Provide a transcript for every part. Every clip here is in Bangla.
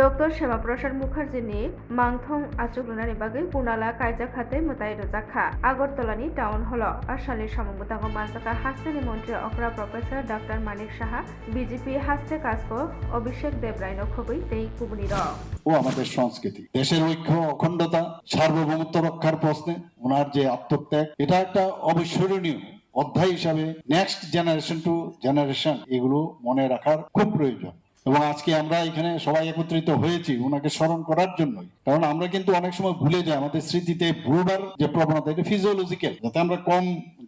डॉक्टर श्यामाप्रसाद मुखार्जीनि मांथं आचुग्लुनानि बागै कुनाला कायजाखाते मुताय रोजाखा आगरतलानि टाउन हल आसामनि सामुंगुताखौ मानजाखा हास्टेनि मन्त्री अखरा professor doctor Manik Saha BJP হাস্তে কাজকো অভিষেক দেবরায়নো খুবই তেই কুবনি র ও আমাদের সংস্কৃতি দেশের ঐক্য অখণ্ডতা সার্বভৌমত্ব রক্ষার প্রশ্নে ওনার যে আত্মত্যাগ এটা একটা অবিস্মরণীয় অধ্যায় হিসাবে নেক্সট জেনারেশন টু জেনারেশন এগুলো মনে রাখার খুব প্রয়োজন। এবং আজকে আমরা এখানে সবাই একত্রিত হয়েছি ওনাকে স্মরণ করার জন্যই, কারণ আমরা কিন্তু অনেক সময় ভুলে যাই আমাদের স্মৃতিতে ভুলবার যে প্রবণতা এটা ফিজিওলজিক্যাল, যাতে আমরা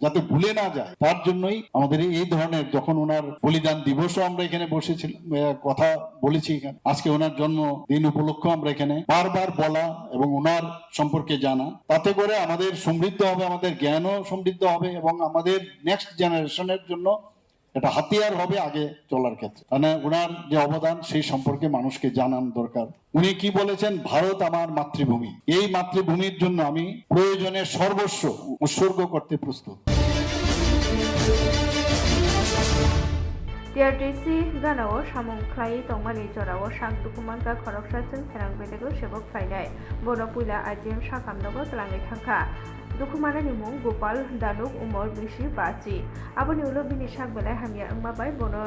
যাতে ভুলে না যায় তার জন্যই আমাদের এই ধরনের যখন ওনার বলিদান দিবসও আমরা এখানে বসেছিলাম কথা বলেছি এখানে, আজকে ওনার জন্মদিন উপলক্ষে আমরা এখানে বারবার বলা এবং ওনার সম্পর্কে জানা, তাতে করে আমাদের সমৃদ্ধ হবে, আমাদের জ্ঞানও সমৃদ্ধ হবে এবং আমাদের নেক্সট জেনারেশনের জন্য এটা হাতিয়ার হবে আগে চলার ক্ষেত্রে। মানে ওনার যে অবদান সেই সম্পর্কে মানুষকে জানান দরকার। উনি কি বলেছেন, ভারত আমার মাতৃভূমি, এই মাতৃভূমির জন্য আমি প্রয়োজনে সর্বস্ব উৎসর্গ করতে প্রস্তুত। টিআরটিসি গানাও সামংখ্লাই তংমানি জরাও সাক দুকুমানকা খরকসাচন फेरां बेलेगो सेबक फाइनाय बनो पुइला आइजिएम साखामनगो तलाङै थांखा दुकुमानानि मुं गोपाल दानुक उमर बिसि बाची आबनि उलो बिनि साक बेलाय हामिया अंमाबाय बनो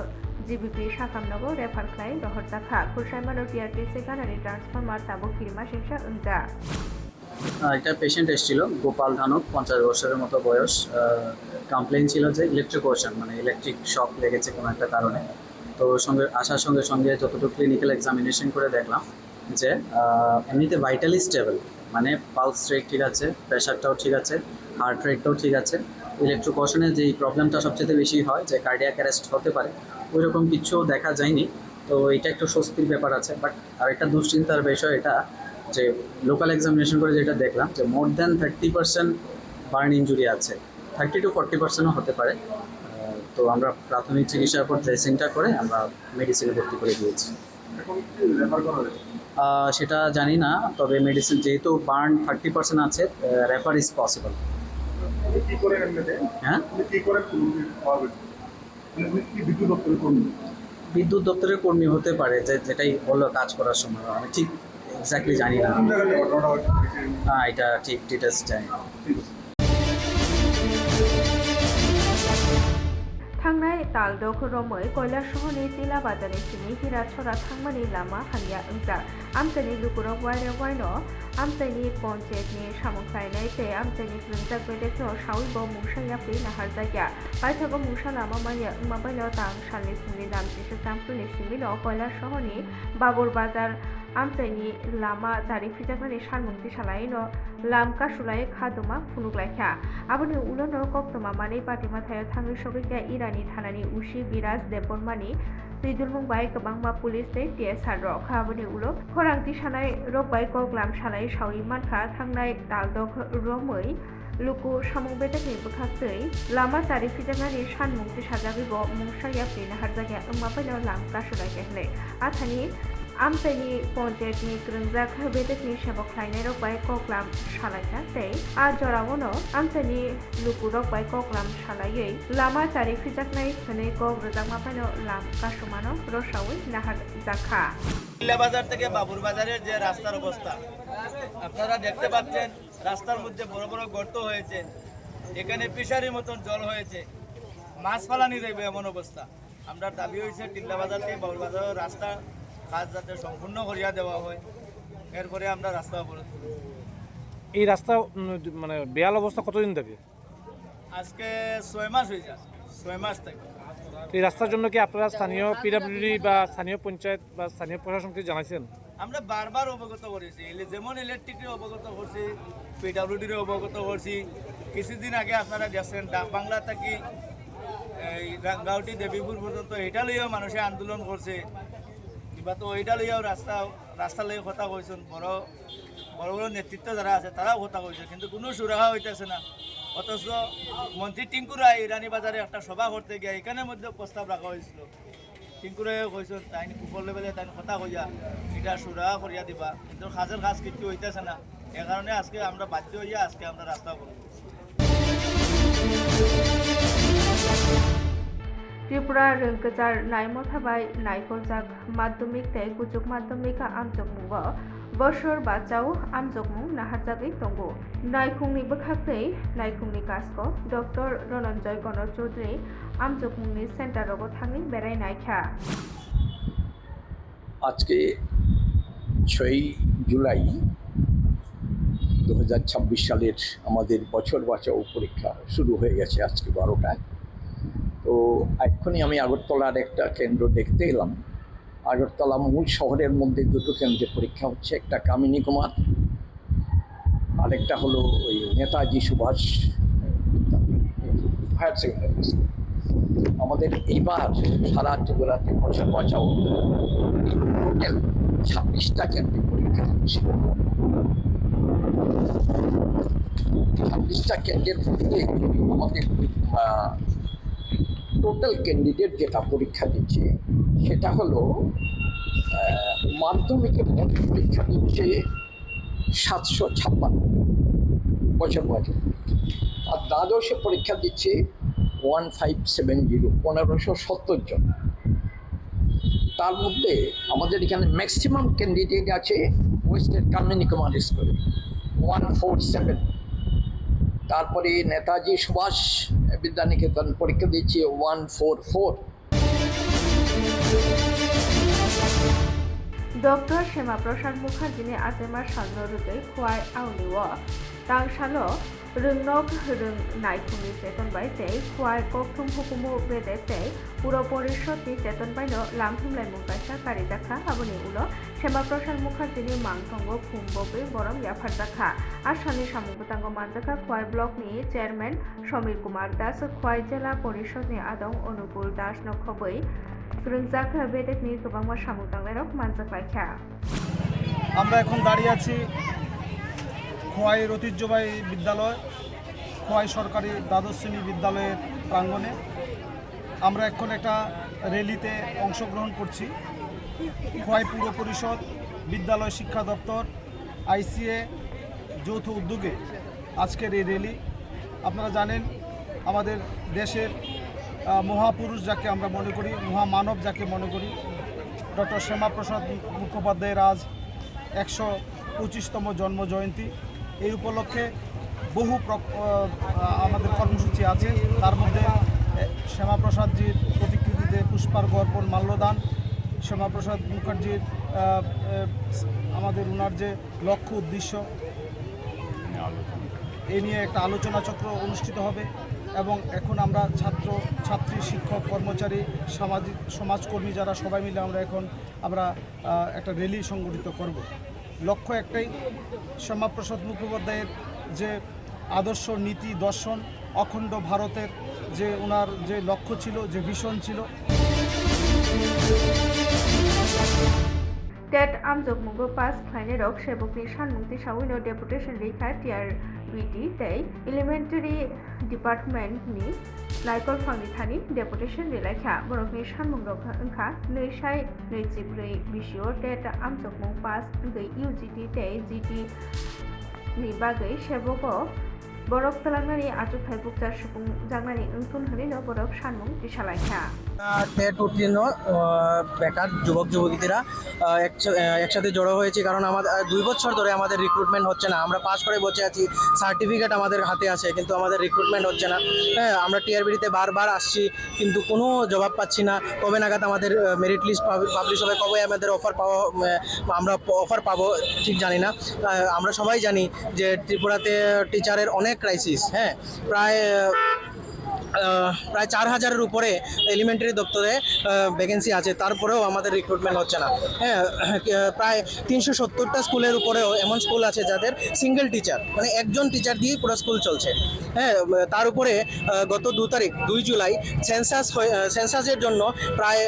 জিবিপি সাখামনগো রেফার খ্লাই দহরজাখা खुरसाइमानो টিআরটিসি গানাनि ट्रान्सफर्मार ताबो किरमा सिंसा ओंजा একটা পেশেন্ট এসেছিল গোপাল ধানুক 50 বছরের মতো বয়স। কমপ্লেন ছিল যে ইলেকট্রিকোশন মানে ইলেকট্রিক শক লেগেছে কোনো একটা কারণে। তো আসার সঙ্গে সঙ্গে যতটুকু ক্লিনিক্যাল এক্সামিনেশন করে দেখলাম যে এমনিতে ভাইটালি স্টেবল, মানে পালস রেট ঠিক আছে, প্রেশারটাও ঠিক আছে, হার্ট রেটটাও ঠিক আছে। ইলেকট্রিকোশনের যেই প্রবলেমটা সবচেয়ে বেশি হয় যে কার্ডিয়াক অ্যারেস্ট হতে পারে, ওই রকম কিছু দেখা যায়নি। তো এটা একটু স্বস্তির ব্যাপার আছে। বাট আর একটা দুশ্চিন্তার বিষয় এটা যে লোকাল এক্সামিনেশন করে যেটা দেখলাম যে মোর দ্যান 30% বার্ন ইঞ্জুরি আছে, 30 to 40%ও হতে পারে। তো আমরা প্রাথমিক চিকিৎসার পর ড্রেসিংটা করে আমরা মেডিসিনে ভর্তি করে দিয়েছি। সেটা জানি না, তবে মেডিসিন যেহেতু বার্ন 30% আছে, রেফার ইজ পসিবল। হ্যাঁ, বিদ্যুৎ দপ্তরের কর্মী হতে পারে, যেটাই বললো কাজ করার সময়। আমি ঠিক এক্স্যাক্টলি জানি না, হ্যাঁ এটা ঠিক ডিটেলস জানি না। थांनाय तालदक रमै कयलासहरनि तिला बाजारनि सिंनि हिराछरा थांमानि लामा हामिया ओंजा आमतानि लुकुरक वायरे वायनो आमतानि पन्चायतनि सामंख्लायनाय ते आमतानि ग्रोंजाक बेदेकनो साविबो मुंसायापि नाहार जायगा बायथागो मुंसा लामा मानिया ओंमाबायनो तां सालनि फुंनि दामजिसो जामफुनि सिमिनो कयलासहरनि बाबुर बाजार आमतानि लामा जारिफिजाकनानि सानमुंथि सालायनो लामका सुलाय खादुमा फुनुग्लायखा आबनि उलनो कक्तमा मानै पाटिमा थायो थांनि सगैखा इरानि थानानि उसी बिराज देबबर्मानि दैदुलमुंबाय गोबांमा पुलिस दै टीएसआर रक आबनि उलो खरांथि सानाय रकबाय गग्लाम सालाय सावि मानखा थांनाय दालदक रमै लुकु सामुंबेदकनि बुखाक्तै लामा जारिफिजाकनानि सानमुंथि साजागिबो मुंसाया फैनो हारजाया ओंमाबायनो लामका सुलाय गेहले आथानि आमतानि पन्चायतनि ग्रोंजाक बेदेकनि सेबक खायनाय रकबाय कक्लाम सालायखा तै आ जरावनो आमतानि लुकु रकबाय कक्लाम सालायै लामा जारिफिजाकनाय थनै गग रोजाकमाफायनो लाम कासुमानो रसावै नाहार जाखा। টিলা বাজার থেকে বাবুর বাজারের যে রাস্তার অবস্থা আপনারা দেখতে পাচ্ছেন, রাস্তার মধ্যে বড় বড় গর্ত হয়েছে, এখানে ফিশারির মতন জল হয়েছে, মাছ ফালানি রইবে এমন অবস্থা। আমরা দাবি হয়েছে টিলা বাজার থেকে বাবুর বাজারের রাস্তা কাজ যাতে সম্পূর্ণ করিয়া দেওয়া হয়, এরপরে আমরা রাস্তা অবরোধ করব। এই রাস্তা মানে বেয়াল অবস্থা কতদিন থেকে? আজকে 6 মাস হয়ে যায়, 6 মাস থেকে। এই রাস্তার জন্য কি আপনারা স্থানীয় পিডব্লিউডি বা স্থানীয় পঞ্চায়েত বা স্থানীয় প্রশাসনকে জানাইছেন? আমরা বারবার অবগত করেছি, যেমন ইলেকট্রিকের অবগত করছি, পিডব্লিউডির অবগত করছি। কিছুদিন আগে আপনারা দেখছেন ডাক বাংলা থেকে এই গাউটি দেবীপুর পর্যন্ত এটা লইয়াও মানুষে আন্দোলন করছে, কিংবা তো ওইটা লইয়াও রাস্তা লইয়া কথা কইছেন। বড় বড় নেতৃত্ব যারা আছে তারাও কথা কইছে, কিন্তু কোনো সুরাহা হইতেছে না। অথচ মন্ত্রী টিঙ্কু রায় ইরানি বাজারে একটা সভা করতে গিয়ে এখানের মধ্যে প্রস্তাব রাখা হয়েছিল। টিঙ্কু রায় কইছেন তাই উপর লেভেলে তাই কথা কইয়া এটা সুরাহা করিয়া দিবা, কিন্তু কাজের কাজ কিছু হইতেছে না। এ কারণে আজকে আমরা বাধ্য হইয়া আজকে আমরা রাস্তা করব। ত্রিপুরা রোংকেজার নাইমথাবাই নাইকলজাক মাধ্যমিক tei kujuk madhyamika amjokmungo boshor bachao amjokmung naharjagui tongo naikungni bwkhaktei naikungni kasko Dr. Ronanjoy Gono Choudhury amjokmungni centerogo thangui berai naikha আজকে 6 জুলাই 2026 সালের আমাদের বছর বাঁচাও পরীক্ষা শুরু হয়ে গেছে আজকে 12টায়। তো এক্ষুনি আমি আগরতলার একটা কেন্দ্র দেখতে এলাম। আগরতলা মূল শহরের মধ্যে দুটো কেন্দ্রে পরীক্ষা হচ্ছে, একটা কামিনী কুমার, আরেকটা হলো ওই Netaji Subhash higher secondary school. আমাদের এইবার সারা ত্রিপুরাতে বছর বাঁচাও টোটাল 26টা কেন্দ্রে পরীক্ষা হচ্ছে। 26টা কেন্দ্রের মধ্যে আমাদের টোটাল ক্যান্ডিডেট যেটা পরীক্ষা দিচ্ছে সেটা হলো মাধ্যমিকে মোট পরীক্ষা দিচ্ছে 756 বছর বছর, আর দ্বাদশে পরীক্ষা দিচ্ছে 1570 1570 জন। তার মধ্যে আমাদের এখানে ম্যাক্সিমাম ক্যান্ডিডেট আছে ওয়েস্টের কামিনী কুমার স্কুলে 147। তারপরে নেতাজি সুভাষ বিদ্যানিকেতন পরীক্ষা দিচ্ছে 144। Dr. Shema Prasad Mukherjee ni Azema Shalno Rutei Khwai Auniwo Tang Shalo Rungnok Rung Naikungni Cheton Bai Tei Khwai Kokthum Hukumu Bede Tei Puro Porishod ni Cheton Bai no Lamthumlai Mungkaisa Karijaka Aboni Ulo Shema Prasad Mukherjee ni Mangtongo Khumbobe Borom Yafarjaka Ashani Samungbutango Manjaka Khwai Block ni Chairman Shomir Kumar Das Khwai Jela Porishod ni Adong Onukul Das no Khoboi রুংজাক বেদেকনি গোবাংমা সামুতাংলাইরক মানজাকলাইখা আমরা এখন দাঁড়িয়ে আছি খোয়াইয়ের ঐতিহ্যবাহী বিদ্যালয় খোয়াই সরকারি দ্বাদশ শ্রেণী বিদ্যালয়ের প্রাঙ্গণে। আমরা এখন একটা র্যালিতে অংশগ্রহণ করছি। খোয়াই পুর পরিষদ, বিদ্যালয় শিক্ষা দপ্তর, আইসিএ যৌথ উদ্যোগে আজকের এই র্যালি। আপনারা জানেন আমাদের দেশের মহাপুরুষ যাকে আমরা মনে করি, মহামানব যাকে মনে করি, ডক্টর শ্যামাপ্রসাদ মুখোপাধ্যায়ের আজ 125তম জন্ম জয়ন্তী। এই উপলক্ষে বহু আমাদের কর্মসূচি আছে। তার মধ্যে শ্যামাপ্রসাদজির প্রতিকৃতিতে পুষ্পার্ঘ অর্পণ, মাল্যদান, শ্যামাপ্রসাদ মুখার্জির আমাদের ওনার যে লক্ষ্য উদ্দেশ্য এ নিয়ে একটা আলোচনা চক্র অনুষ্ঠিত হবে। এবং এখন আমরা ছাত্র ছাত্রী, শিক্ষক, কর্মচারী, সামাজিক সমাজকর্মী যারা সবাই মিলে আমরা একটা র্যালি সংগঠিত করব। লক্ষ্য একটাই, শ্যামাপ্রসাদ মুখোপাধ্যায়ের যে আদর্শ, নীতি, দর্শন, অখণ্ড ভারতের যে ওনার যে লক্ষ্য ছিল, যে ভিশন ছিল। টেট আমজকমুঙ্গো পাস খাইনেরক সেবকনি সানমুক্তি সাউইনো ডেপুটেশন রেখা টিআর বিটি tei elementary ডিপার্টমেন্টনি নাইকল ফাংনি Thani deputation রেলাইখা বরকনি সানমুঙ্গ ওংখা 224 বিসিও TET আমজকমুং pass গৈ ইউজিটি tei GT ni bagui seboko borok talangani achukthai bukjar supung jangnani ungtun hrinino borok sanmung tisalaikha TET উত্তীর্ণ বেকার যুবক যুবতীরা একসাথে জড়ো হয়েছে, কারণ আমাদের 2 বছর ধরে আমাদের রিক্রুটমেন্ট হচ্ছে না। আমরা পাস করে বসে আছি, সার্টিফিকেট আমাদের হাতে আছে, কিন্তু আমাদের রিক্রুটমেন্ট হচ্ছে না। হ্যাঁ, আমরা টিআরবিতে বারবার আসছি, কিন্তু কোনো জবাব পাচ্ছি না। কবে নাগাদ আমাদের মেরিট লিস্ট পাবলিশ হবে, কবে আমাদের আমরা অফার পাবো ঠিক জানি না। আমরা সবাই জানি যে ত্রিপুরাতে টিচারের অনেক ক্রাইসিস। হ্যাঁ, প্রায় 4000-এর উপরে এলিমেন্টারি দপ্তরে ভ্যাকেন্সি আছে, তারপরেও আমাদের রিক্রুটমেন্ট হচ্ছে না। হ্যাঁ, প্রায় 370টা স্কুলের উপরেও এমন স্কুল আছে যাদের সিঙ্গেল টিচার, মানে একজন টিচার দিয়েই পুরো স্কুল চলছে। হ্যাঁ, তার উপরে গত 2 জুলাই সেন্সাসের জন্য প্রায়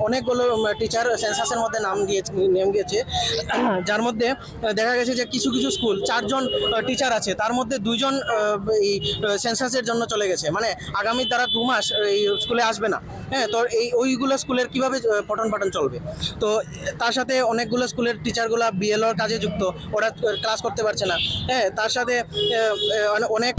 অনেকগুলো টিচার সেন্সাসের মধ্যে নাম গিয়েছে, যার মধ্যে দেখা গেছে যে কিছু কিছু স্কুল 4 জন টিচার আছে, তার মধ্যে 2 জন এই সেন্সাসের জন্য চলে গেছে। মানে আগামী তারা 2 মাস এই স্কুলে আসবে না। হ্যাঁ, তো ওইগুলো স্কুলের কিভাবে পঠন পাঠন চলবে? তো তার সাথে অনেকগুলো স্কুলের টিচারগুলো বিএলওর কাজে যুক্ত, ওরা ক্লাস করতে পারছে না। হ্যাঁ, তার সাথে অনেক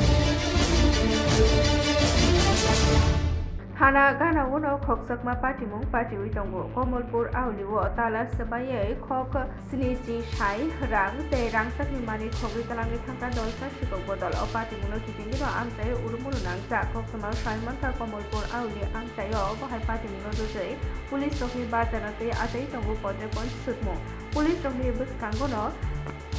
Hana Gana Wono Koksakma Patimung Pati Witongo, Komolpur Auliwo, Tala Sabaye, Kok Sinichi Shai, Rang, Te Rang Sakimani, Kogitalangi Tanka Dolsa, Shiko Bodol, or Patimuno Kitino, Amte, Urumurunangza, Koksama, Shaimanka, Komolpur Auli, Amtayo, Hai Patimuno Doze, Police of me Batanate, Ate Tongo Pote Point Sutmo, Police of me Buskangono,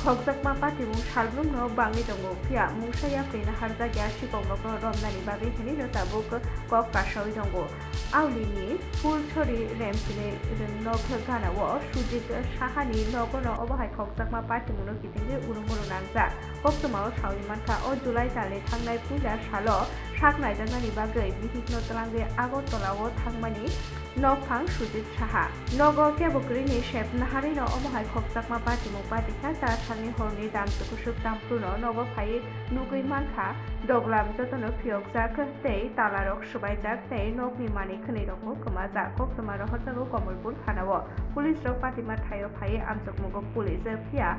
Koksakma Patimung, Shalbruno, Bangi Tongo, Pia, Mushaya Pin, Harza Gashi Kongo, Romnani Babi, Henino Tabuk, Kok Pasha Tongo, Aulini, Full Chori, Ramsine, Nok Ganawa, Shujit Shahani, Nogono, Overhai Koksakma Patimuno, Kitty, Urumurunangza, Koksama, Shalimanka, or July Tale, Tangai Puja, Shalo, Shaknai, Dangani Bagay, Visit Notalange, Agotolawo, Tangmani, Nokang, Shujit Shaha, Nogo Kabukrini, Shep, Naharino, Overhai Koksakma Patimu, Patikata, Shani Horni, Dam Sukushuk Tampruno, Nogo Pai, Nugui Manka, Doglam, Jotono Pyok Zak, Day, Talarok, Shubai Zak, Day, Nokmi Mani, Kaniroko, Kamaza, Koksama, Hotago, Komulpur, Hanawa, Police of Fatima Tayo Pai, Amsokmogo, Police, Pia,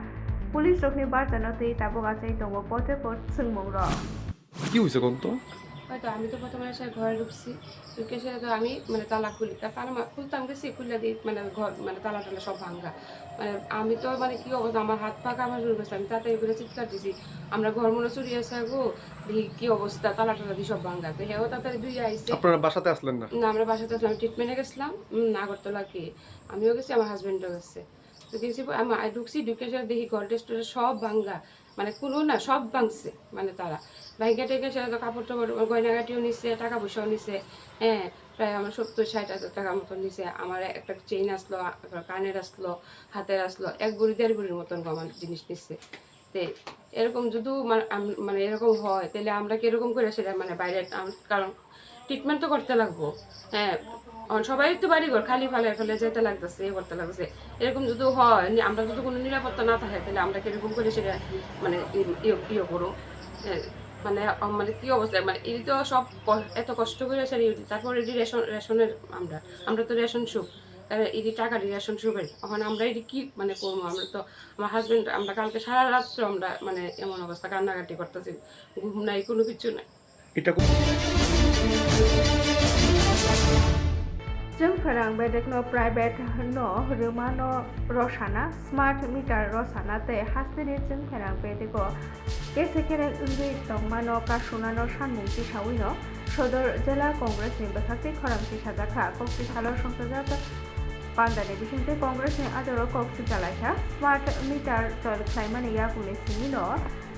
Police of Nibartanoti, Tabogate, Tongo, Poteport, Sungmoro. কি হয়েছে কোন তো হয়তো আমি তো প্রথমে এসে ঘরে ঢুকছি ঢুকে এসে তো আমি মানে তালা খুলি তালা খুলতাম গেছি খুলে দিই মানে ঘর মানে তালা টালা সব ভাঙা মানে আমি তো মানে কি অবস্থা আমার হাত পা কামড় শুরু করছে আমি তাতে এগুলো চিৎকার দিছি আমরা ঘর মনে চুরি আসে গো দেখি কি অবস্থা তালা টালা দিয়ে সব ভাঙা তো হেও তাড়াতাড়ি দুই আইসে আপনারা বাসাতে আসলেন না না আমরা বাসাতে আসলাম ট্রিটমেন্টে গেছিলাম আগরতলা কি আমিও গেছি আমার হাজবেন্ডও গেছে তো গেছি আমি ঢুকছি ঢুকে এসে দেখি ঘর টেস্টে সব ভাঙা মানে কোনো না সব ভাঙছে মানে তারা ভাইগা টেকে সে তো কাপড় টাপড় গয়নাগাটিও নিচ্ছে টাকা পয়সাও নিচ্ছে হ্যাঁ প্রায় আমার 70-60 হাজার টাকার মতন নিচ্ছে আমার একটা চেইন আসলো কানের আসলো হাতের আসলো 1 ভরি 1.5 ভরির মতন আমার জিনিস নিচ্ছে তো এরকম যদি মানে এরকম হয় তাহলে আমরা কি এরকম করে সেটা মানে বাইরে কারণ ট্রিটমেন্ট তো করতে লাগবো হ্যাঁ সবাই তো বাড়ি ঘর খালি ফেলে যেতে লাগতেছে করতে লাগতেছে এরকম যদি হয় আমরা যদি কোনো নিরাপত্তা না থাকে তাহলে আমরা কিরকম করে সেটা মানে ইয়ে করো মানে মানে কি অবস্থা মানে এই তো সব এত কষ্ট করে সেটা তারপর এটি রেশনের আমরা তো রেশন সুখ তাহলে এটি টাকা রেশন সুখের এখন আমরা এটি কি মানে করবো আমরা তো আমার হাজবেন্ড আমরা কালকে সারা রাত্রে আমরা মানে এমন অবস্থা কান্নাকাটি করতেছি ঘুম নাই কোনো কিছু নাই এটা Jeng Farang Bedek no private no Ruma no Rosana Smart Meter Rosana Te Hasbiri Jeng Farang Bedeko Kesekere Ungi Tongmano Kashunano Shanmungti Shawino Shodor Jela Congress ni Bakati Koramti Shadaka Kokti Halo Shonsajata Pandane Bishinte Congress ni Adoro Kokti Jalaka Smart Meter Tol Klaimani Yakuni Simino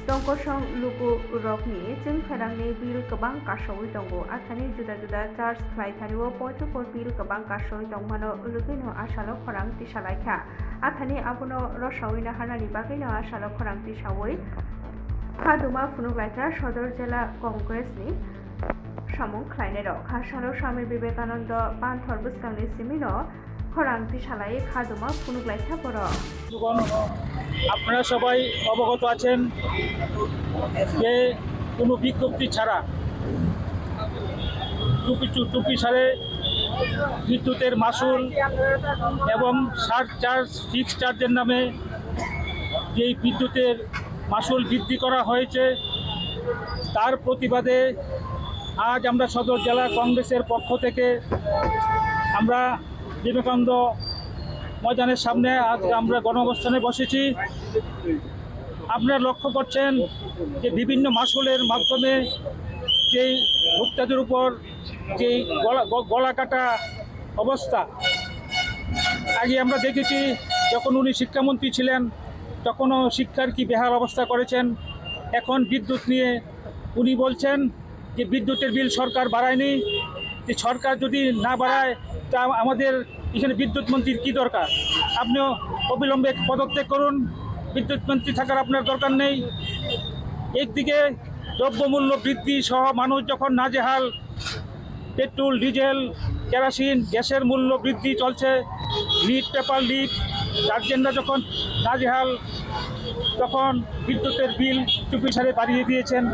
Tongkosong Lugu Rokni, Jeng Farangni Bil Kabang Kashawi Tongo, Athani Juda Charles Klaitaniwo Porto for Bil Kabang Kashawi Tongmano Lugino Ashalo Korang Tishalaka, Athani Abuno Roshawina Hanani Bagino Ashalo Korang Tishawi, Kaduma Funuglaita, Shodor Jela Congress ni Shamung Kleinero, Kashalo Shami Vivekananda Panthor Buskani Simino, Korang Tishalai, Kaduma Funuglaita Boro. আপনারা সবাই অবগত আছেন যে কোনো বিজ্ঞপ্তি ছাড়া চুপি সারে বিদ্যুতের মাসুল এবং চার্জ ফিক্সড চার্জের নামে যেই বিদ্যুতের মাসুল বৃদ্ধি করা হয়েছে তার প্রতিবাদে আজ আমরা সদর জেলা কংগ্রেসের পক্ষ থেকে আমরা বিবেকানন্দ ময়দানের সামনে আজ আমরা গণঅবস্থানে বসেছি আপনারা লক্ষ্য করছেন যে বিভিন্ন মাসুলের মাধ্যমে যেই ভোক্তাদের উপর যেই গলা কাটা অবস্থা আগে আমরা দেখেছি যখন উনি শিক্ষামন্ত্রী ছিলেন তখনও শিক্ষার কি বেহাল অবস্থা করেছেন এখন বিদ্যুৎ নিয়ে উনি বলছেন যে বিদ্যুতের বিল সরকার বাড়ায়নি যে সরকার যদি না বাড়ায় তা আমাদের এখানে বিদ্যুৎ মন্ত্রীর কী দরকার আপনিও অবিলম্বে পদত্যাগ করুন বিদ্যুৎ মন্ত্রী থাকার আপনার দরকার নেই একদিকে দ্রব্যমূল্য বৃদ্ধি সহ মানুষ যখন নাজেহাল পেট্রোল ডিজেল কেরোসিন গ্যাসের মূল্য বৃদ্ধি চলছে লিড পেপার লিড গার্জেনরা যখন নাজেহাল তখন বিদ্যুতের বিল চুপিসারে বাড়িয়ে দিয়েছেন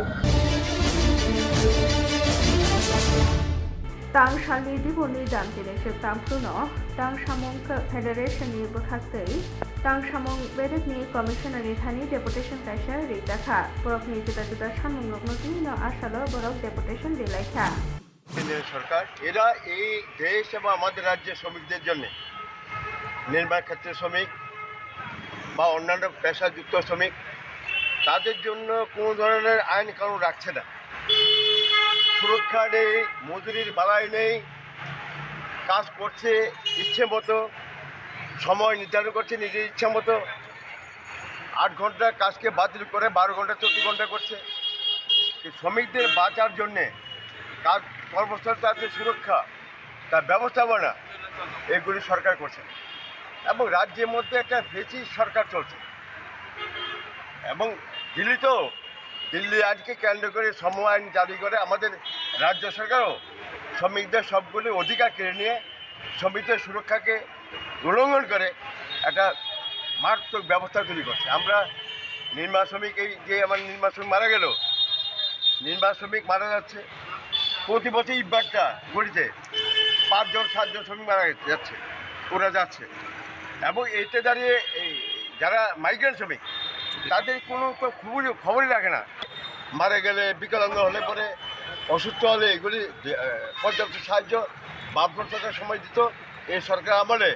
Tang Shani Dibuni Damtine Tampuno, Tang Shamong Federation ni Bukhatei, Tang Shamong Vedetni Commissioner Hani Deputation Tasha Ritaka, Borok ni Juda Shamong Nokno Ashalo Borok Deputation Dilaka. কেন্দ্রের সরকার এরা এই দেশ এবং আমাদের রাজ্যের শ্রমিকদের জন্য নির্মাণ ক্ষেত্রের শ্রমিক বা অন্যান্য পেশাযুক্ত শ্রমিক তাদের জন্য কোনো ধরনের আইন কানুন রাখছে না। সুরক্ষা নেই, মজুরির বাড়াই নেই, কাজ করছে ইচ্ছে মতো, সময় নির্ধারণ করছে নিজের ইচ্ছা মতো, 8 ঘন্টা কাজকে বাতিল করে 12 ঘন্টা 14 ঘন্টা করছে। শ্রমিকদের বাঁচার জন্যে কাজ কর্মস্থল তাদের সুরক্ষা, তার ব্যবস্থাপনা এগুলি সরকার করছে এবং রাজ্যের মধ্যে একটা বেশি সরকার চলছে। এবং দিল্লি আইনকে কেন্দ্র করে সম আইন জারি করে আমাদের রাজ্য সরকারও শ্রমিকদের সবগুলি অধিকার কেড়ে নিয়ে শ্রমিকদের সুরক্ষাকে উল্লঙ্ঘন করে একটা মারাত্মক ব্যবস্থা তৈরি করছে। আমরা নির্মাণ শ্রমিক, এই যে আমার নির্মাণ শ্রমিক মারা গেল, নির্মাণ শ্রমিক মারা যাচ্ছে প্রতি বছর ইটভাটা গড়িতে 5 জন 7 জন শ্রমিক মারা যাচ্ছে, ওরা যাচ্ছে। এবং এতে দাঁড়িয়ে এই যারা মাইগ্রেন্ট শ্রমিক তাদের কোনো তো খবরই রাখে না। মারা গেলে, বিকলাঙ্গ হলে, পরে অসুস্থ হলে এগুলি পর্যাপ্ত সাহায্য বামফ্রন্ট সরকার সময় দিত। এই সরকার আমলে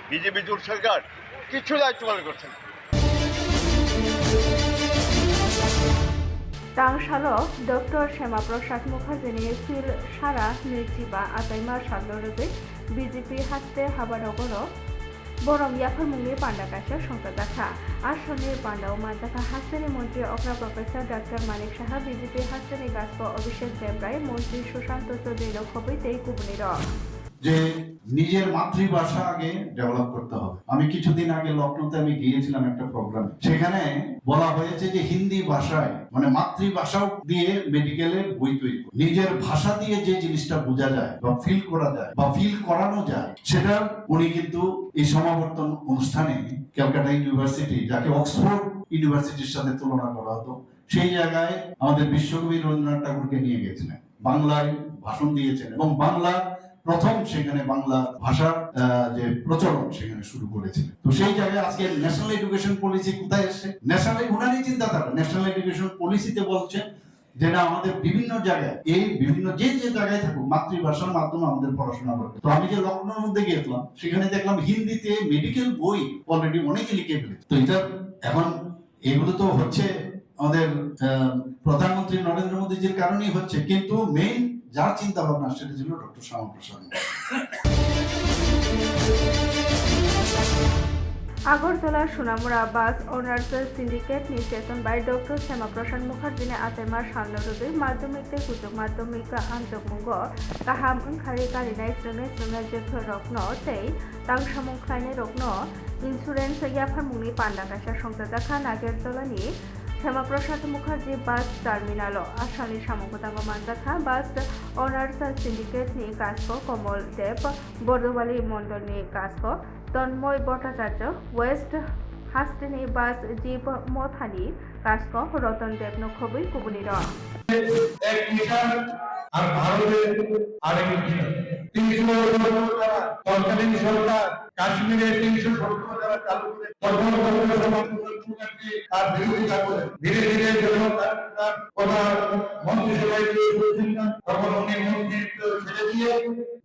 বিজেপি জোট সরকার কিছু দায়িত্ব পালন করছে না। Tangshalo Dr. Shyamakprasad Mukherjee fil Shara Nirjiba Ataima Shalorbe BJP Hatte Habarogoro Borong Yafarmungni Pandakasha Shonkadaka Ashonir Pandao Mandaka Hassani Montri Okra Professor Dr. Manik Shaha BJP Hassani Gaspo Abhishek Debrai Montri Shushanto Chodhiro Khobitei Kubuniro যে নিজের মাতৃভাষা আগে ডেভেলপ করতে হবে। আমি কিছুদিন আগে লখনৌতে আমি গিয়েছিলাম একটা প্রোগ্রামে, সেখানে বলা হয়েছে যে হিন্দি ভাষায় মানে মাতৃভাষাও দিয়ে মেডিকেলের বই তৈরি করে নিজের ভাষা দিয়ে যে জিনিসটা বোঝা যায় বা ফিল করা যায় বা ফিল করানো যায় সেটা উনি কিন্তু এই সমাবর্তন অনুষ্ঠানে ক্যালকাটা ইউনিভার্সিটি, যাকে অক্সফোর্ড ইউনিভার্সিটির সাথে তুলনা করা হতো, সেই জায়গায় আমাদের বিশ্বকবি রবীন্দ্রনাথ ঠাকুরকে নিয়ে গেছিলেন, বাংলায় ভাষণ দিয়েছেন এবং বাংলা প্রথম সেখানে বাংলা ভাষার যে প্রচলন সেখানে শুরু করেছিলেন। তো সেই জায়গায় আজকে ন্যাশনাল এডুকেশন পলিসি কোথায় এসছে? ন্যাশনাল উনারই চিন্তাধারা ন্যাশনাল এডুকেশন পলিসিতে বলছে যে না, আমাদের বিভিন্ন জায়গায় এই বিভিন্ন যে জায়গায় থাকুক মাতৃভাষার মাধ্যমে আমাদের পড়াশোনা করতে। তো আমি যে লখনৌর মধ্যে গিয়েছিলাম সেখানে দেখলাম হিন্দিতে মেডিকেল বই অলরেডি অনেকে লিখে ফেলেছে। তো এটা এখন এগুলো তো হচ্ছে আমাদের প্রধানমন্ত্রী নরেন্দ্র মোদীজির কারণেই হচ্ছে, কিন্তু মেইন যার চিন্তা ভাবনা সেটা ছিল doctor Shyamaprasad. Agartala Sonamura bus owners syndicate ni চেতন বাই ডক্টর শ্যামাপ্রসাদ মুখার্জী আতেমা সানলরবে মাধ্যমিকতে কুতুক মাধ্যমিক আন্তমুঙ্গ কাহাম ওंखारै गालिनाय स्रोङै जेखो रखनो तै तांसामुं ख्लायनाय रखनो इन्सुरेन्स याफारमुंनि पान्डाकाशा संजादाखा नागेरतलानि श्यामाप्रसाद मुखार्जी बास टार्मिनाल आसामनि सामुखोदांगो मानजाखा बास ओनार्स सिन्डिकेटनि काजखौ कमल देव बरदबाली मण्डलनि काजखौ तन्मय भट्टाचार्य वेस्ट हास्टेनि बास जीव मथानि काजखौ रतन देव नखबै कुबुनि र এক মিশন আর ভারতের আরেক মিশন 300 সরকারি সরকার কাশ্মীরে 370 টাকা চালু করে আর বিরোধিতা করে ধীরে ধীরে জনতার কথা মন্ত্রিসভায় বলছেন না, তখন উনি মন্ত্রিত্ব ছেড়ে দিয়ে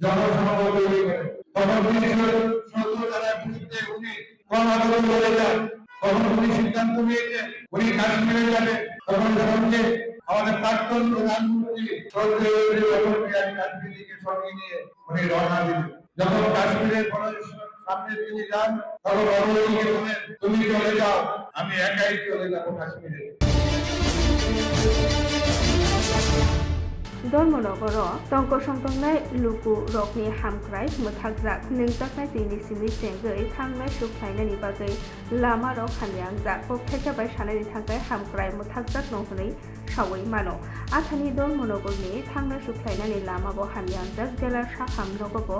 জনসংযোগ তৈরি করেন। তখন 370 টাকার বিরুদ্ধে উনি কর্মসূচি বলে যান। তখন উনি সিদ্ধান্ত নিয়েছেন উনি কাশ্মীরে যাবেন। তখন সঙ্গে আমাদের প্রাক্তন প্রধানমন্ত্রী কাশ্মীরকে সঙ্গে নিয়ে উনি রওনা দিলেন। যখন কাশ্মীরের সামনে তিনি যান তখন অবৈধ তুমি চলে যাও, আমি একাই চলে যাবো কাশ্মীরে। धर्मनगर टंक संतंनाय लुकु रकनि हामख्राय मोथागजाक नोंजाखनाय दैनि सिमि जेंगै थांनाय सुख्लायनायनि बागै लामा रक हामियांजाक बबथायजाबाय सानायनि थाखाय हामख्राय मोथागजाक नंहनै सावै मानो आथानि धर्मनगरनि थांनाय सुख्लायनायनि लामाबो हामियांजाक जेला साखाम नगरबो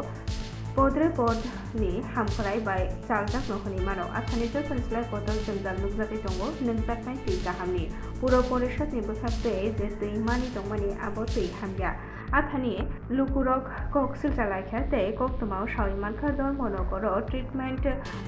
पद्रे पदनि हामख्राय बाय जालजाक नंहनै मानो आथानि जसनस्लाय पदल जोंजाक नुजाखै दङ नोंजाखनाय दै गाहामनि पुर परिषदनि बोखारदै जे दैमानि दंमानि आबो दै हामिया আথানি লুকুরক কক্সিল চালাইখা তে কক্তমাও সাউইমানখা ধর্মনগর ট্রিটমেন্ট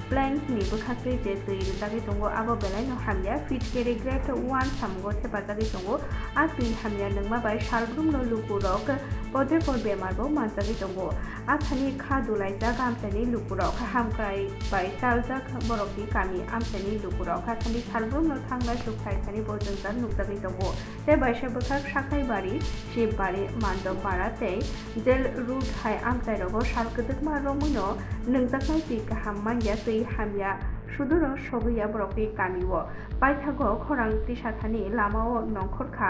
প্ল্যান নিবো খাত্রি যে তুই দাগি দঙ্গো আবো বেলাই ন হামিয়া ফিট কেরি গ্রেড 1 সামগো হেফাজাগি দঙ্গো আর তুই হামিয়া নংমা বাই সালগ্রুম ন লুকুরক পদে পর বেমারবো মানজাগি দঙ্গো আথানি খা দুলাইজা গামসানি লুকুরক হামকাই বাই চালজাক বরকনি কামি আমসানি লুকুরক আথানি সালগ্রুম ন থাংলা সুখাইসানি বজনজান নুকজাগি দঙ্গো তে বাইসা বখাক সাখাই বাড়ি শিববাড়ি মান্ডব পাড়াতে জেল রুট হাই আমসাইরগো সালকদক মারমুনো নংজাকাই তি কাহাম মানয়া তুই হামিয়া সুদূর সবইয়া বরকনি কামিও পাইথাগো খরাং তিসাথানি লামাও নংখরখা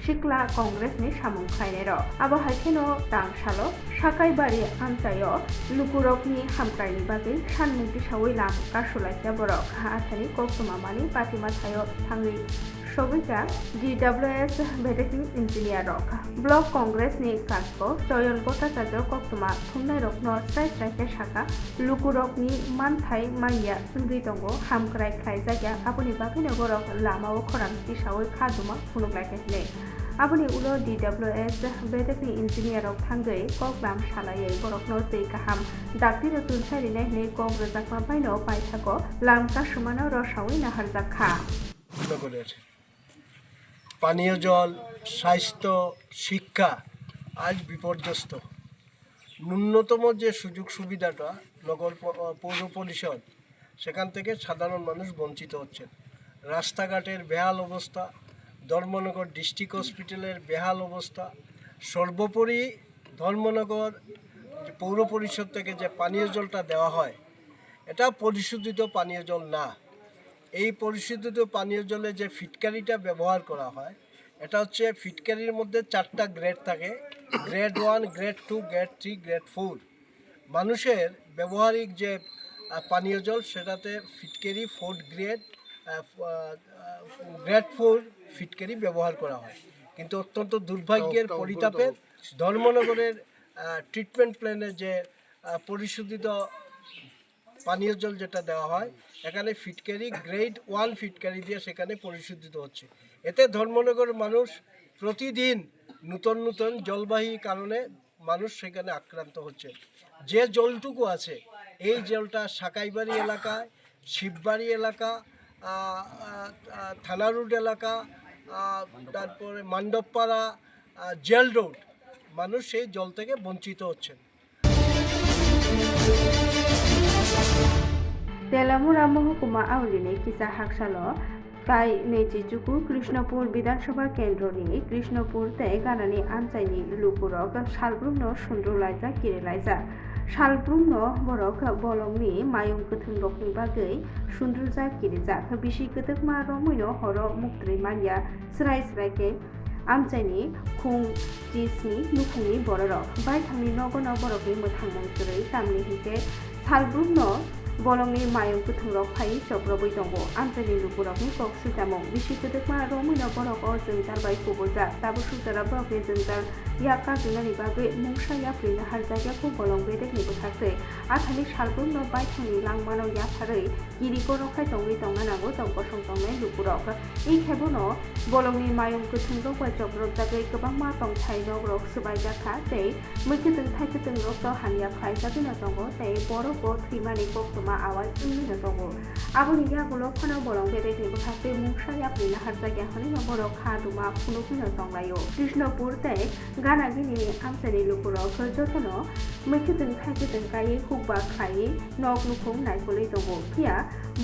শিকলা কংগ্রেসনি সামুং খাইনের আবো হাইখেনো তাংসালো সাকাই বাড়ি আমচাইও লুকুরকনি হামকাইনি বাগै সানमुंति सावै लाम कासुलाइया बरक आथानि कक्तमा मानि पातिमा थायो थांनि सबिका DWS भेटेटिं इन्जिनियार रक ब्लक कांग्रेस नि काजको चयन गटाचार्य कक्तमा थुमनाय रकन स्राय शाखा लुकुरकनि मानथाय माइया इंग्रि दंगो हामक्राय खाय जायगा आबुनि बागैनो बरक लामाओ खरां तिसावै खादुमा फुनुग्लायखेने आबुनि उलो DWS भेटेटिं इन्जिनियार रक थांगै कक्लाम सालायै बरकनो तै गाहाम दाक्तिर तुनसारिनाय ने कग्रजाकमा बायनो पाइथाको लामका सुमानो रसावै नाहारजाखा পানীয় জল স্বাস্থ্য শিক্ষা আজ বিপর্যস্ত ন্যূনতম যে সুযোগ সুবিধাটা নগর পৌর পরিষদ সেখান থেকে সাধারণ মানুষ বঞ্চিত হচ্ছেন রাস্তাঘাটের বেহাল অবস্থা ধর্মনগর ডিস্ট্রিক্ট হসপিটালের বেহাল অবস্থা সর্বোপরি ধর্মনগর পৌর পরিষদ থেকে যে পানীয় জলটা দেওয়া হয় এটা পরিশোধিত পানীয় জল না এই পরিশোধিত পানীয় জলে যে ফিটকারিটা ব্যবহার করা হয় এটা হচ্ছে ফিটকারির মধ্যে 4টা গ্রেড থাকে গ্রেড 1 গ্রেড 2 গ্রেড 3 গ্রেড 4 মানুষের ব্যবহারিক যে পানীয় জল সেটাতে ফিটকারি 4 গ্রেড 4 ফিটকারি ব্যবহার করা হয় কিন্তু অত্যন্ত দুর্ভাগ্যের পরিতাপে ধর্মনগরের ট্রিটমেন্ট প্ল্যানে যে পরিশোধিত পানীয় জল যেটা দেওয়া হয় এখানে ফিটকারি গ্রেড 1 ফিটকারি দিয়ে সেখানে পরিশোধিত হচ্ছে এতে ধর্মনগরের মানুষ প্রতিদিন নতুন নতুন জলবাহী কারণে মানুষ সেখানে আক্রান্ত হচ্ছে যে জলটুকু আছে এই জলটা সাকাইবাড়ি এলাকায় শিববাড়ি এলাকা থানা রোড এলাকা তারপরে মান্ডবপাড়া জেল রোড মানুষ সেই জল থেকে বঞ্চিত হচ্ছেন तेलामुरा महकुमा आवलिनि किसा हाकसालो ताई नेजिजुकु कृष्णपुर विधानसभा केन्द्रनि कृष्णपुर ते गानानि आमचाइनि लुकुरक सालब्रुमनो सुन्द्रुलाइजा किरिलाइजा सालब्रुमनो बरक बलंनि मायुं गोथों रकनि बागै सुन्द्रुजा किरिजा बिसि गोदोक मारमैनो हर मुक्त्रि मानिया स्राय स्रायके आमचाइनि खुं जिसनि नुखुंनि बररक बायथांनि नगन बरकनि मोथां मंसुरै तामनि हिके सालब्रुमनो बलंनि मायुं गोथों रक फाइ चक्रबै दंगो आमचाइनि लुकुरकनि कक्सि जामुं बिसि गोदोकमा रमैनो बरक जोंजार बाय खबरजा दाबो सुजारा बरकनि जोंजार याका जोंनानि बागै मुंसा याफ्रिनो हारजायाखौ बलं बेदेकनि बोथाखै आथानि सालब्रुमनो बायथांनि लांमानो याफारै गिरिको रखाय दंगै दंना नांगौ दंग संदंनाय लुकुरक इ खेबनो बलंनि मायुं गोथों रक बाय चक्रक जागै गोबां मा दंथाय नगरक सुबायजाखा तै मैखोजों थाइखोजों रक हानिया फायजागैनो दंगो तै बरक थैमानि कक्तमा आवाज इंगिनो दंगो आबुनि यागुलो फनो बलं बेदेकनि बोथाखै मुंसा याफ्रिनो हारजाया हनिनो बरक हादुमा फुनुखिनो दंलायो कृष्णपुर तै गानागिनि आमचाइनि लुकुरक जतनो मैखोजों थाइखोजों गायै हुबा खायै नग नुखुं नायखलै दंगो फिया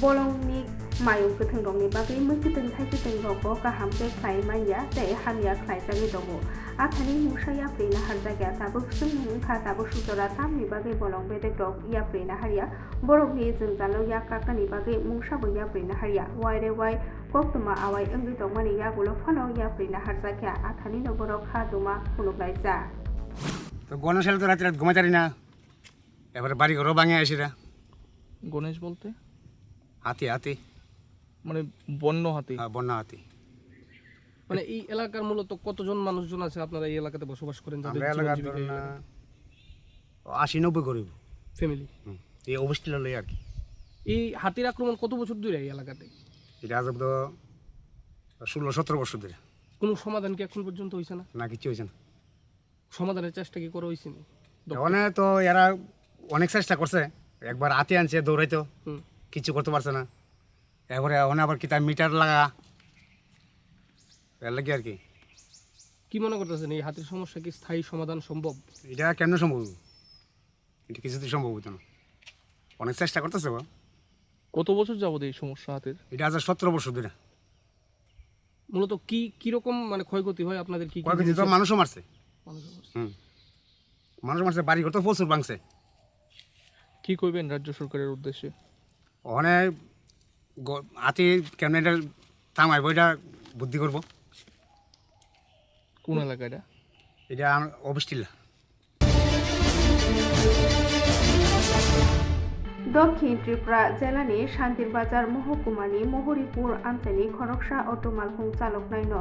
बलंनि मायुं गोथों रंनि बागै मैखोजों थाइखोजों रक गाहामके खाय माइया तै हानिया खायजागै दंगो आथानि मुंसा याफ्रिनो हारजाया दाबो सुंखा दाबो सुजरा तामनि बागै बलं बेदेक रक याफ्रिनो हारिया बरकनि जोंजालो याकाकानि बागै मुंसाबो याफ्रिनो हारिया वायरे वाय कक्तमा आवाय इंग्रि दंमानि यागुलो फनो याफ्रिनो हारजाया आथानि नबरक हादुमा फुनुग्लायजा তো গণেশ এলে তো রাতে রাত ঘুমাতে পারি না এবারে বাড়ি ঘরও ভাঙে আসিরা গণেশ বলতে হাতি হাতি মানে বন্য হাতি হ্যাঁ বন্য হাতি মানে এই এলাকার মূলত কতজন মানুষজন আছে আপনারা এই এলাকাতে বসবাস করেন আমরা এলাকার ধরুন 80-90 গরিব ফ্যামিলি এই অবস্থা লই আর কি এই হাতির আক্রমণ কত বছর ধরে এই এলাকাতে এটা আজ তো 16-17 বছর ধরে কোনো সমাধান কি এখন পর্যন্ত হইছে না না কিছু হইছে না সমাধানের চেষ্টা কি করা হয়েছে? ওখানে তো এরা অনেক চেষ্টা করছে, একবার হাতে আনছে দৌড়াইতো, কিছু করতে পারছে না। এবারে ওখানে আবার কি তার মিটার লাগা, এর লাগে আর কি। কি মনে করতেছেন এই হাতির সমস্যা কি স্থায়ী সমাধান সম্ভব? এটা কেমন সম্ভব? এটা কিছুতেই সম্ভব হতো না। অনেক চেষ্টা করতেছে। কত বছর যাবত এই সমস্যা হাতের? এটা আজ 17 বছর ধরে। মূলত কি কিরকম মানে ক্ষয়ক্ষতি হয় আপনাদের? কি ক্ষয়ক্ষতি তো মানুষও মারছে, মানুষ মারছে, বাড়ি ঘর তো প্রচুর ভাঙছে। কি করবেন রাজ্য সরকারের উদ্দেশ্যে? ওখানে হাতি কেমন এটা থামাইব, এটা বুদ্ধি করবো। কোন এলাকা এটা? এটা অবস্থিলা। দক্ষিণ ত্রিপুরা জেলানি শান্তিরবাজার মহকুমাनि महरिपुर आमचानि खरकसा अट' मालफुं चालकनायन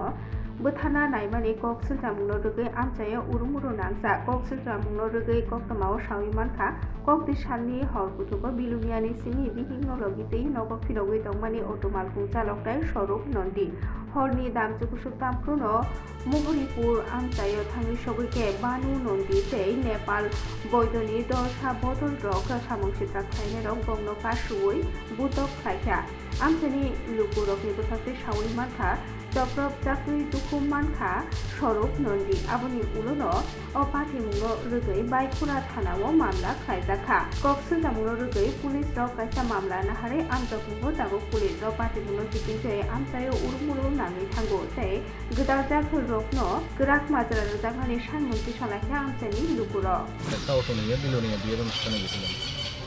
बोथाना नायमानि कक सिलजामुंनो रगै आमचाया उरुमुरु नांजा कक सिलजामुंनो रगै कक्तमाव सावि मानखा कक दिसानि हर कुथुको बिलुमियानि सिनि बिहिंनो लगितै नग फिरगै दंमानि अट' मालफुं चालकनाय स्वरूप नन्दि हरनि दामजुकुसुक दामफ्रुनो महरिपुर आमचाया थांनि सबैके बानु नन्दि तै नेपाल बयदनि दलसा बदल रक सामंसित्रा खायने रक गंनो कासुवै बुतक खायखा आमचानि लुकुरकनि बोथाखै सावि मानखा जब्रब जाखै दुखु मानखा स्वरूप नन्दि आबनि उलनो अपाथिमुंनो रगै बायखुरा थानाव मामला खायजाखा कक सिलजामुंनो रगै पुलिस रक कायसा मामला नाहारे आमजाखुंगो दागो पुलिस रक पाथिमुंनो जिपिंजै आमचायो उरुमुरु नाङै थांगो तै गोदाव जाखै रकनो गोराक माजरा रजागनानि सानमन्थि सालाखै आमचानि लुकुर একটা অটো নিয়ে বিলোনিয়া বিয়ের অনুষ্ঠানে গেছিলাম।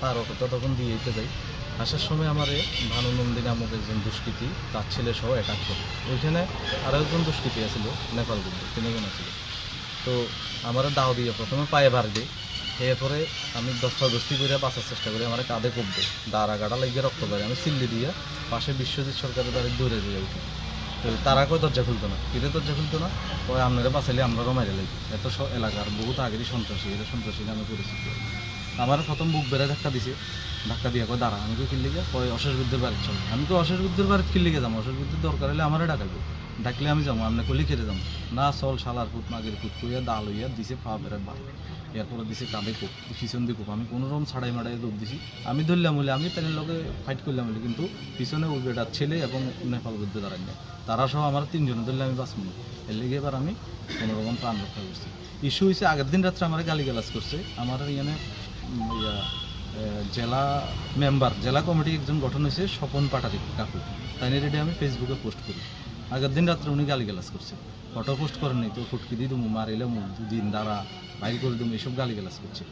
তার অটোটা তখন দিয়ে যেতে যাই, আসার সময় আমারে ভানুনন্দী নামক একজন দুষ্কৃতী তার ছেলে সহ অ্যাটাক করে। ওইখানে আরও একজন দুষ্কৃতী আছিল নেপাল বুদ্ধ, 3 জন আছিল। তো আমার দাও দিয়ে প্রথমে পায়ে ভার দিই, এরপরে আমি দস্তাদস্তি করে বাঁচার চেষ্টা করি, আমার কাঁধে কোপ দেয়, দাঁড়া গাড়া লাগিয়ে রক্ত পাই, আমি চিল্লি দিয়ে পাশে বিশ্বজিৎ সরকারের দ্বারা দৌড়ে দিয়ে উঠি। তো তারা কয় দরজা খুলতো না, কিরে দরজা খুলতো না, ওই আপনারা বাঁচাইলে আমরাও মাইরে লাগি। এত এলাকার বহুত আগেরই সন্ত্রাসী, এটা সন্ত্রাসী নামে পরিচিত। আমার প্রথম বুক বেড়ে ধাক্কা দিছে, ধাক্কা দিয়ে কয় দাঁড়া, আমি কই কিল্লিগে, কয় অশেষ বুদ্ধের বাড়ির চল। আমি কই অশেষ বুদ্ধের বাড়ির কিল্লিগে যাবো, অশেষ বুদ্ধির দরকার হলে আমারে ডাকাইব, ডাকলে আমি যাবো, আপনি কলি খেতে যাবো না, চল শালার পুত মাগের পুত কইয়া দা লইয়া দিছে পা বেড়ে বার, এরপরে দিছে কাঁধে কোপ, পিছন দিয়ে কোপ। আমি কোনোরকম ছাড়াই মাড়াই দৌড় দিছি, আমি ধরলাম বলে, আমি তাদের লগে ফাইট করলাম বলে, কিন্তু পিছনে ওই বেটার ছেলে এবং নেপাল বুদ্ধ দাঁড়াই না, তারা সহ আমার 3 জন ধরলে আমি 5 মিনিট। এর লেগে এবার আমি কোনোরকম প্রাণ রক্ষা করছি। ইস্যু হয়েছে আগের দিন রাত্রে আমার গালিগালাজ করছে আমার এখানে জেলা মেম্বার, জেলা কমিটি একজন গঠন হয়েছে স্বপন পাটারি কাকু, তাই রেডি আমি ফেসবুকে পোস্ট করি। আগের দিন রাত্রে উনি গালিগালাজ করছে, ফটো পোস্ট করেন নাই তো ফুটকি দিয়ে দেবো, মারিলে 2 দিন দ্বারা বাইর করে দেবো, এইসব গালিগালাজ করছে।